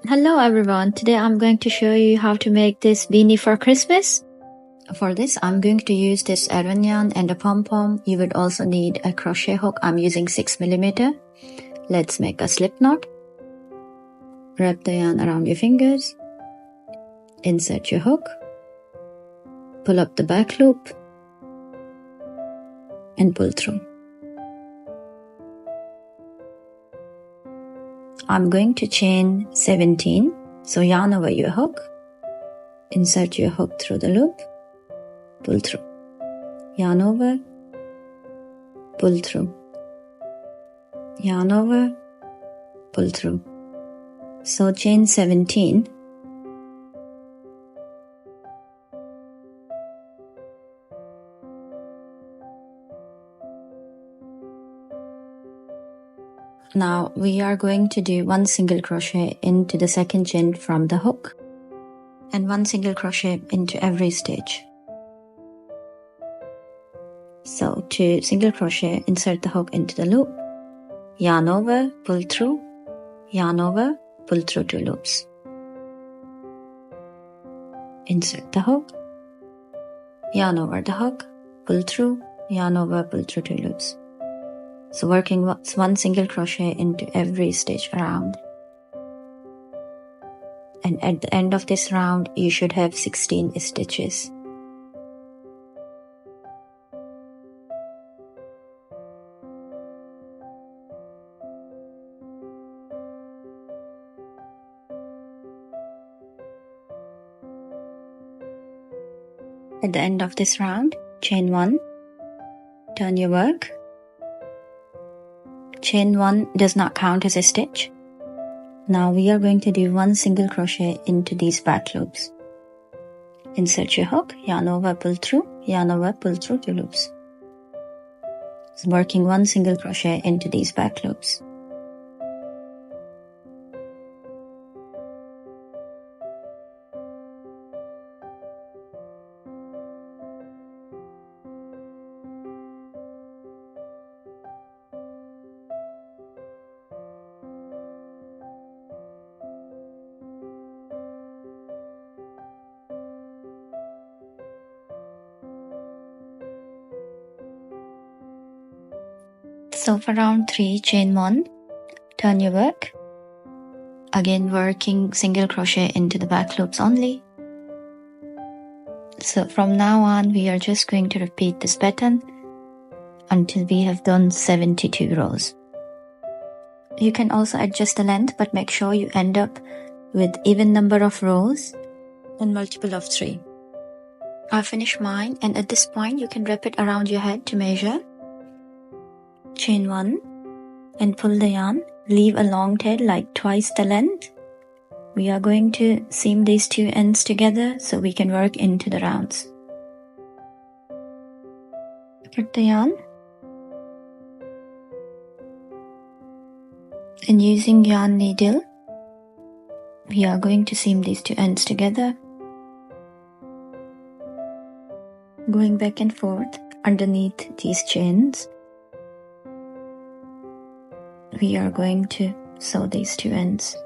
Hello everyone, today I'm going to show you how to make this beanie for Christmas. For this I'm going to use this Aran yarn and a pom-pom. You would also need a crochet hook. I'm using 6mm. Let's make a slip knot. Wrap the yarn around your fingers. Insert your hook. Pull up the back loop and pull through. I'm going to chain 17. So yarn over your hook. Insert your hook through the loop. Pull through. Yarn over. Pull through. Yarn over. Pull through. So chain 17. Now we are going to do 1 single crochet into the second chain from the hook and 1 single crochet into every stitch. So to single crochet, insert the hook into the loop, yarn over, pull through, yarn over, pull through 2 loops. Insert the hook, yarn over the hook, pull through, yarn over, pull through 2 loops. So working 1 single crochet into every stitch around. And at the end of this round, you should have 16 stitches. At the end of this round, chain 1, turn your work. Chain 1 does not count as a stitch. Now we are going to do 1 single crochet into these back loops. Insert your hook, yarn over, pull through, yarn over, pull through 2 loops. So working 1 single crochet into these back loops. So for round 3, chain 1, turn your work. Again working single crochet into the back loops only. So from now on, we are just going to repeat this pattern until we have done 72 rows. You can also adjust the length, but make sure you end up with even number of rows and multiple of 3. I finished mine, and at this point you can wrap it around your head to measure. Chain 1 and pull the yarn. Leave a long tail like twice the length. We are going to seam these 2 ends together so we can work into the rounds. Cut the yarn. And using yarn needle, we are going to seam these 2 ends together. Going back and forth underneath these chains. We are going to sew these 2 ends.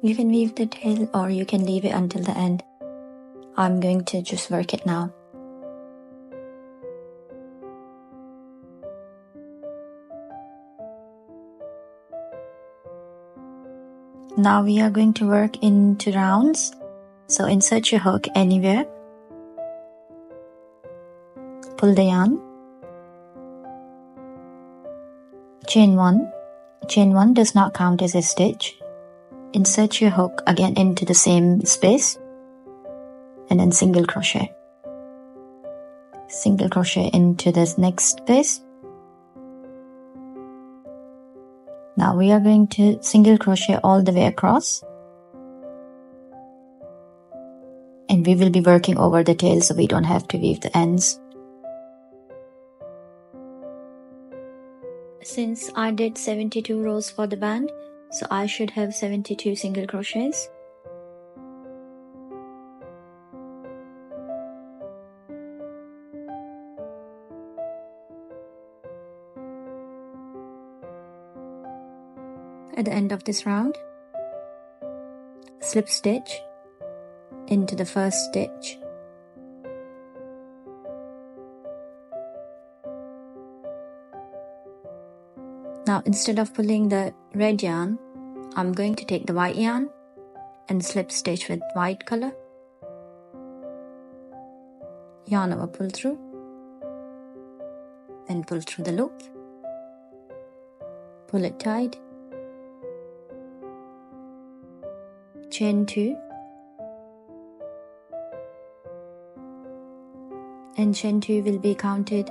You can weave the tail or you can leave it until the end. I'm going to just work it now. Now we are going to work into rounds. So insert your hook anywhere. Pull the yarn. Chain 1. Chain 1 does not count as a stitch. Insert your hook again into the same space and then single crochet. Single crochet into this next space. Now we are going to single crochet all the way across. And we will be working over the tail so we don't have to weave the ends. Since I did 72 rows for the band, so I should have 72 single crochets. At the end of this round, slip stitch into the first stitch. Now instead of pulling the red yarn, I'm going to take the white yarn and slip stitch with white color. Yarn over, pull through, and pull through the loop. Pull it tight. Chain 2. And chain 2 will be counted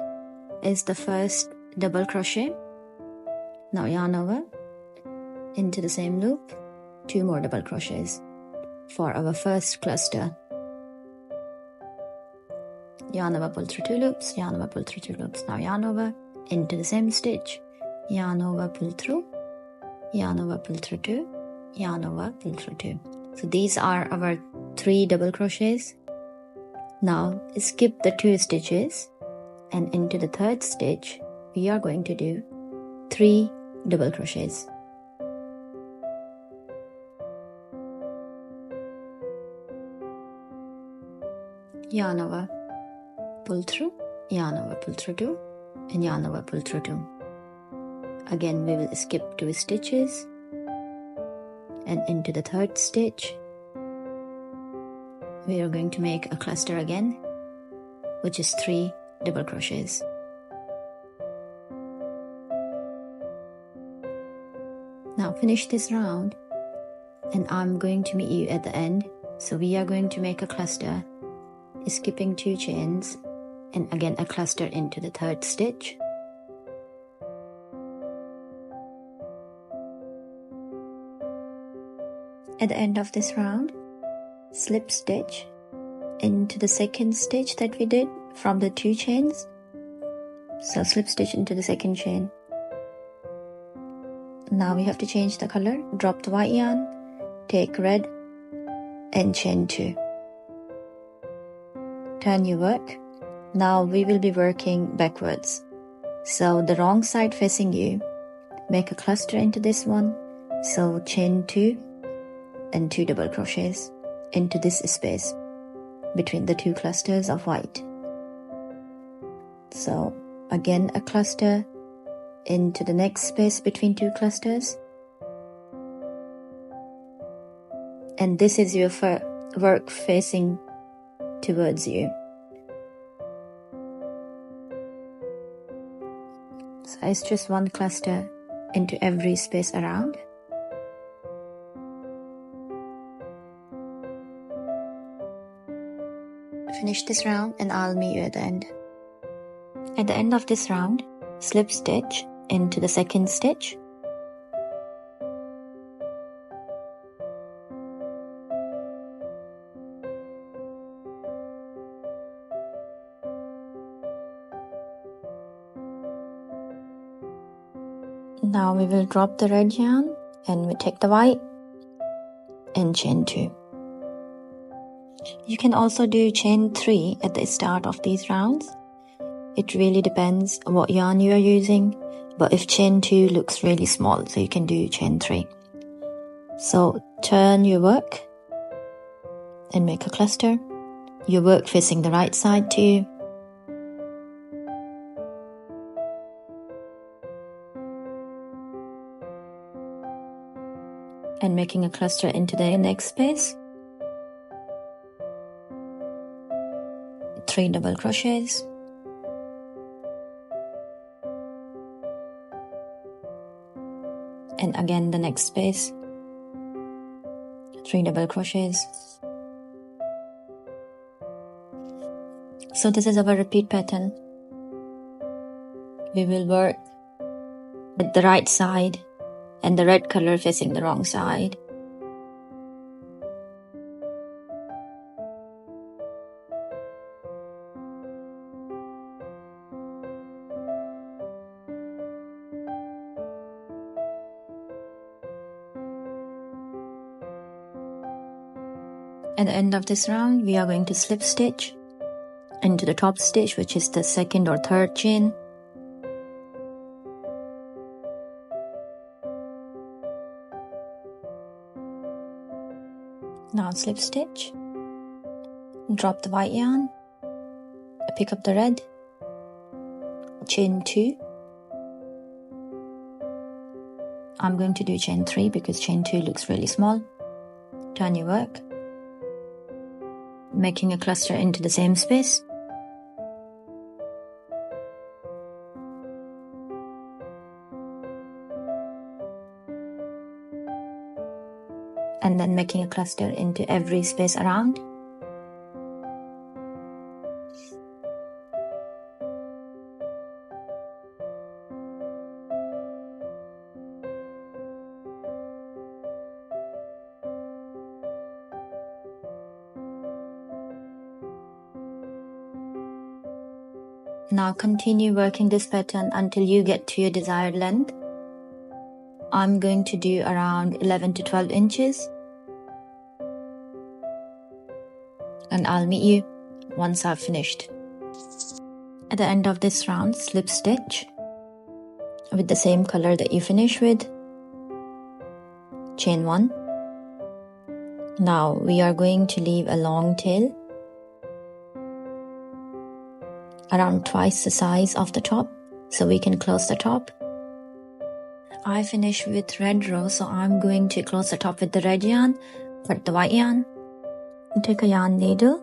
as the first double crochet. Now yarn over into the same loop, 2 more double crochets for our first cluster. Yarn over, pull through 2 loops, yarn over, pull through 2 loops. Now yarn over into the same stitch, yarn over, pull through, yarn over, pull through 2, yarn over, pull through 2. So these are our 3 double crochets. Now skip the 2 stitches, and into the third stitch we are going to do 3 double crochets. Yarn over, pull through, yarn over, pull through 2, and yarn over, pull through 2. Again we will skip 2 stitches, and into the third stitch we are going to make a cluster again, which is 3 double crochets. Now finish this round, and I'm going to meet you at the end. So we are going to make a cluster, skipping 2 chains, and again a cluster into the third stitch. At the end of this round, slip stitch into the second stitch that we did from the 2 chains. So slip stitch into the second chain. Now we have to change the color. Drop the white yarn, take red, and chain 2. Turn your work. Now we will be working backwards. So the wrong side facing you, make a cluster into this one. So chain 2 and 2 double crochets into this space between the 2 clusters of white. So again a cluster into the next space between 2 clusters, and this is your work facing towards you. So it's just 1 cluster into every space around. Finish this round and I'll meet you at the end. At the end of this round, slip stitch into the second stitch. Now we will drop the red yarn and we take the white and chain 2. You can also do chain 3 at the start of these rounds. It really depends what yarn you are using, but if chain 2 looks really small, so you can do chain 3. So turn your work and make a cluster. Your work facing the right side to you. And making a cluster into the next space. 3 double crochets. And again the next space, 3 double crochets. So this is our repeat pattern. We will work with the right side and the red color facing the wrong side. At the end of this round, we are going to slip stitch into the top stitch, which is the second or third chain. Now slip stitch, drop the white yarn, pick up the red, chain 2. I'm going to do chain 3 because chain 2 looks really small. Turn your work, making a cluster into the same space. And then making a cluster into every space around. Now continue working this pattern until you get to your desired length. I'm going to do around 11 to 12 inches. And I'll meet you once I've finished. At the end of this round, slip stitch with the same color that you finish with. Chain 1. Now we are going to leave a long tail, around twice the size of the top, so we can close the top. I finished with red row, so I'm going to close the top with the red yarn, cut the white yarn. Take a yarn needle,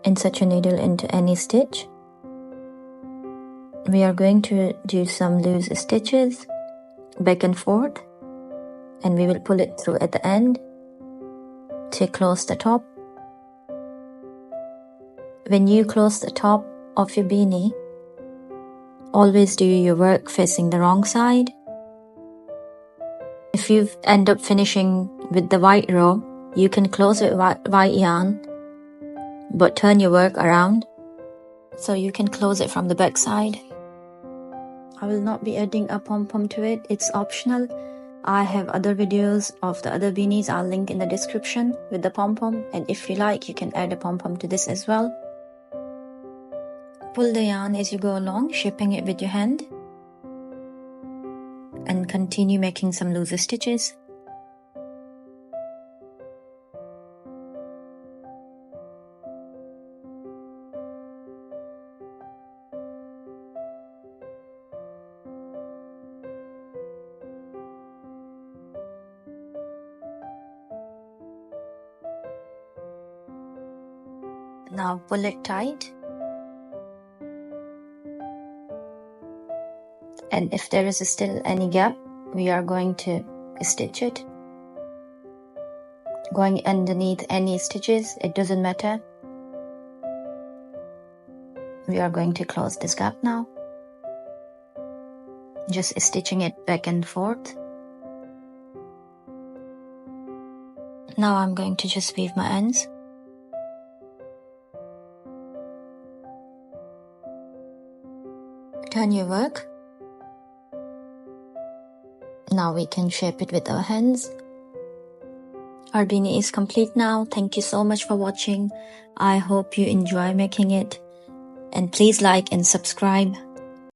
insert your needle into any stitch. We are going to do some loose stitches back and forth, and we will pull it through at the end to close the top. When you close the top of your beanie, always do your work facing the wrong side. If you end up finishing with the white row, you can close with white yarn, but turn your work around so you can close it from the back side. I will not be adding a pom-pom to it, it's optional. I have other videos of the other beanies, I'll link in the description with the pom-pom, and if you like, you can add a pom-pom to this as well. Pull the yarn as you go along, shaping it with your hand, and continue making some loose stitches. Now pull it tight. And if there is still any gap, we are going to stitch it. Going underneath any stitches, it doesn't matter. We are going to close this gap now. Just stitching it back and forth. Now I'm going to just weave my ends. Turn your work. Now we can shape it with our hands. Our beanie is complete now. Thank you so much for watching. I hope you enjoy making it. And please like and subscribe.